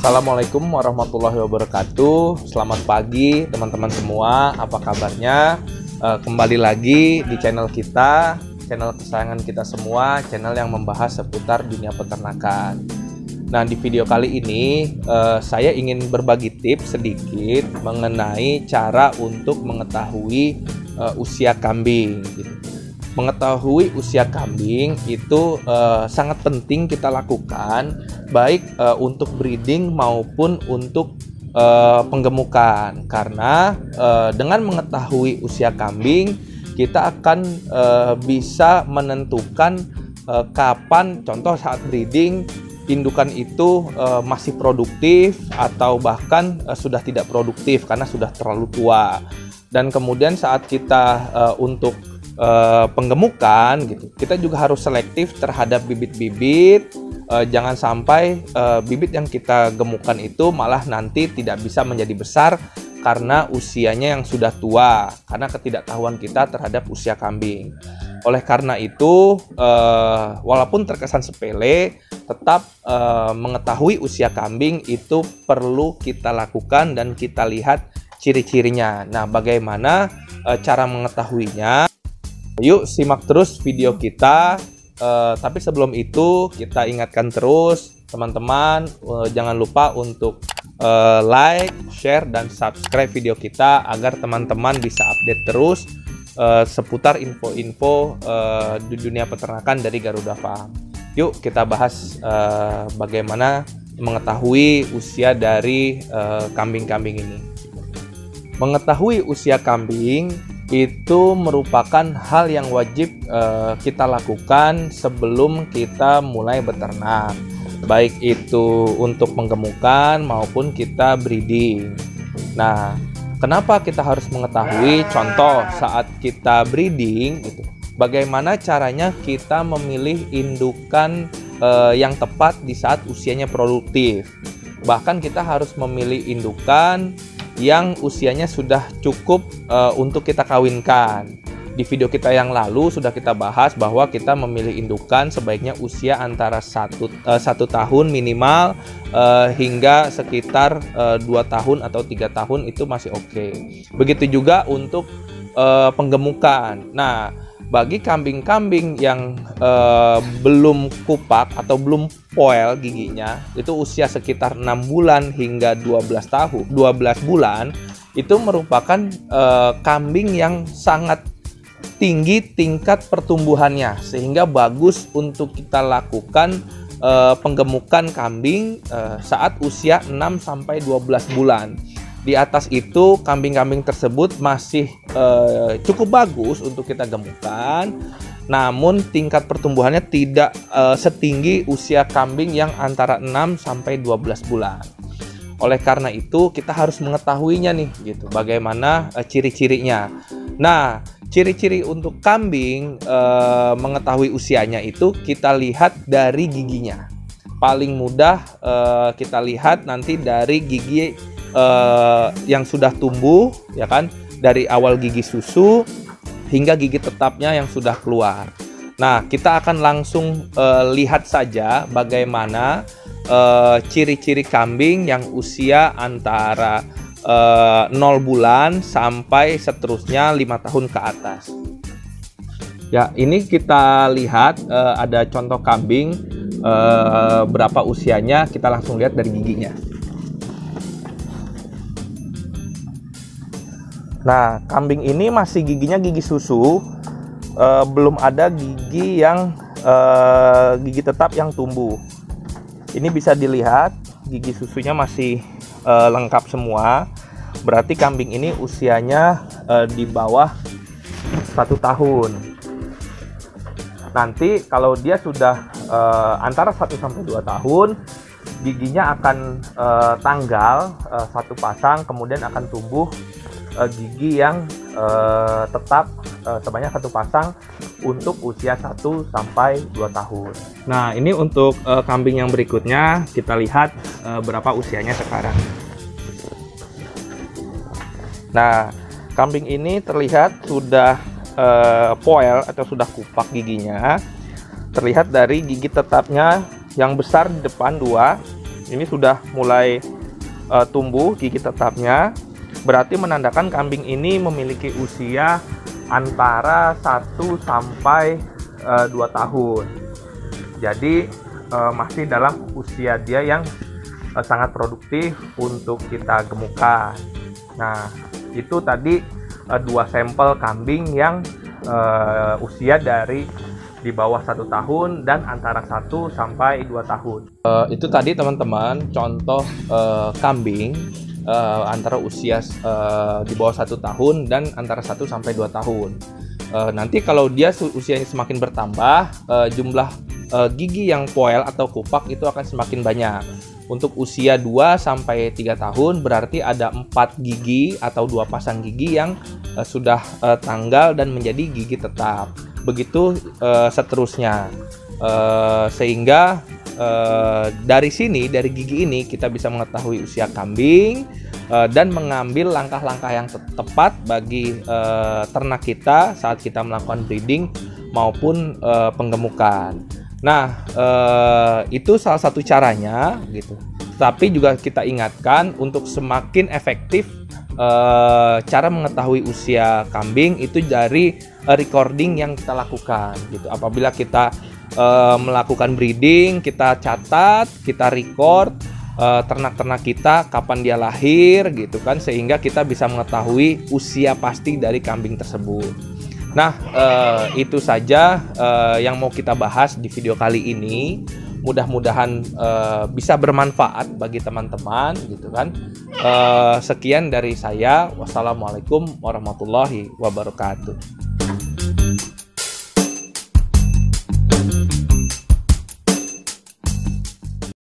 Assalamualaikum warahmatullahi wabarakatuh. Selamat pagi teman-teman semua. Apa kabarnya? Kembali lagi di channel kita, channel kesayangan kita semua, channel yang membahas seputar dunia peternakan. Nah, di video kali ini saya ingin berbagi tips sedikit mengenai cara untuk mengetahui usia kambing gitu. Mengetahui usia kambing itu sangat penting kita lakukan, baik untuk breeding maupun untuk penggemukan. Karena dengan mengetahui usia kambing, kita akan bisa menentukan kapan, contoh saat breeding, indukan itu masih produktif atau bahkan sudah tidak produktif karena sudah terlalu tua. Dan kemudian saat kita untuk penggemukan gitu, kita juga harus selektif terhadap bibit-bibit. Jangan sampai bibit yang kita gemukan itu malah nanti tidak bisa menjadi besar karena usianya yang sudah tua, karena ketidaktahuan kita terhadap usia kambing. Oleh karena itu, walaupun terkesan sepele, tetap mengetahui usia kambing itu perlu kita lakukan dan kita lihat ciri-cirinya. Nah, bagaimana cara mengetahuinya? Yuk simak terus video kita. Tapi sebelum itu kita ingatkan terus teman-teman, jangan lupa untuk like, share, dan subscribe video kita agar teman-teman bisa update terus seputar info-info di dunia peternakan dari Garuda Farm. Yuk kita bahas bagaimana mengetahui usia dari kambing-kambing ini. Mengetahui usia kambing itu merupakan hal yang wajib kita lakukan sebelum kita mulai beternak, baik itu untuk penggemukan maupun kita breeding. Nah, kenapa kita harus mengetahui? Contoh saat kita breeding gitu, bagaimana caranya kita memilih indukan yang tepat di saat usianya produktif. Bahkan kita harus memilih indukan yang usianya sudah cukup untuk kita kawinkan. Di video kita yang lalu sudah kita bahas bahwa kita memilih indukan sebaiknya usia antara 1 tahun minimal hingga sekitar 2 tahun atau 3 tahun itu masih oke. Begitu juga untuk penggemukan. Nah, bagi kambing-kambing yang belum kupak atau belum poel giginya, itu usia sekitar 6 bulan hingga 12 bulan, itu merupakan kambing yang sangat tinggi tingkat pertumbuhannya, sehingga bagus untuk kita lakukan penggemukan kambing saat usia 6-12 bulan. Di atas itu kambing-kambing tersebut masih cukup bagus untuk kita gemukan, namun tingkat pertumbuhannya tidak setinggi usia kambing yang antara 6-12 bulan. Oleh karena itu kita harus mengetahuinya nih gitu, bagaimana ciri-cirinya. Nah, ciri-ciri untuk kambing mengetahui usianya itu kita lihat dari giginya. Paling mudah kita lihat nanti dari gigi yang sudah tumbuh, ya kan, dari awal gigi susu hingga gigi tetapnya yang sudah keluar. Nah, kita akan langsung lihat saja bagaimana ciri-ciri kambing yang usia antara 0 bulan sampai seterusnya 5 tahun ke atas. Ya, ini kita lihat ada contoh kambing berapa usianya, kita langsung lihat dari giginya. Nah, kambing ini masih giginya gigi susu, belum ada gigi yang gigi tetap yang tumbuh. Ini bisa dilihat gigi susunya masih lengkap semua. Berarti kambing ini usianya di bawah 1 tahun. Nanti kalau dia sudah antara 1-2 tahun, giginya akan tanggal satu pasang, kemudian akan tumbuh gigi yang tetap sebanyak 1 pasang untuk usia 1-2 tahun. Nah, ini untuk kambing yang berikutnya, kita lihat berapa usianya sekarang. Nah, kambing ini terlihat sudah poel atau sudah kupak giginya. Terlihat dari gigi tetapnya yang besar di depan 2, ini sudah mulai tumbuh gigi tetapnya, berarti menandakan kambing ini memiliki usia antara 1 sampai 2 tahun. Jadi masih dalam usia dia yang sangat produktif untuk kita gemukkan. Nah, itu tadi 2 sampel kambing yang usia dari di bawah 1 tahun dan antara 1 sampai 2 tahun. Itu tadi teman-teman contoh kambing antara usia di bawah 1 tahun dan antara 1 sampai 2 tahun. Nanti kalau dia usianya semakin bertambah, jumlah gigi yang poel atau kupak itu akan semakin banyak. Untuk usia 2 sampai 3 tahun berarti ada 4 gigi atau 2 pasang gigi yang sudah tanggal dan menjadi gigi tetap. Begitu seterusnya, sehingga dari sini, dari gigi ini kita bisa mengetahui usia kambing dan mengambil langkah-langkah yang tepat bagi ternak kita saat kita melakukan breeding maupun penggemukan. Nah, itu salah satu caranya gitu. Tapi juga kita ingatkan untuk semakin efektif cara mengetahui usia kambing itu dari recording yang kita lakukan gitu. Apabila kita melakukan breeding, kita catat, kita record ternak-ternak kita kapan dia lahir gitu kan, sehingga kita bisa mengetahui usia pasti dari kambing tersebut. Nah, itu saja yang mau kita bahas di video kali ini. Mudah-mudahan bisa bermanfaat bagi teman-teman gitu kan. Sekian dari saya. Wassalamualaikum warahmatullahi wabarakatuh.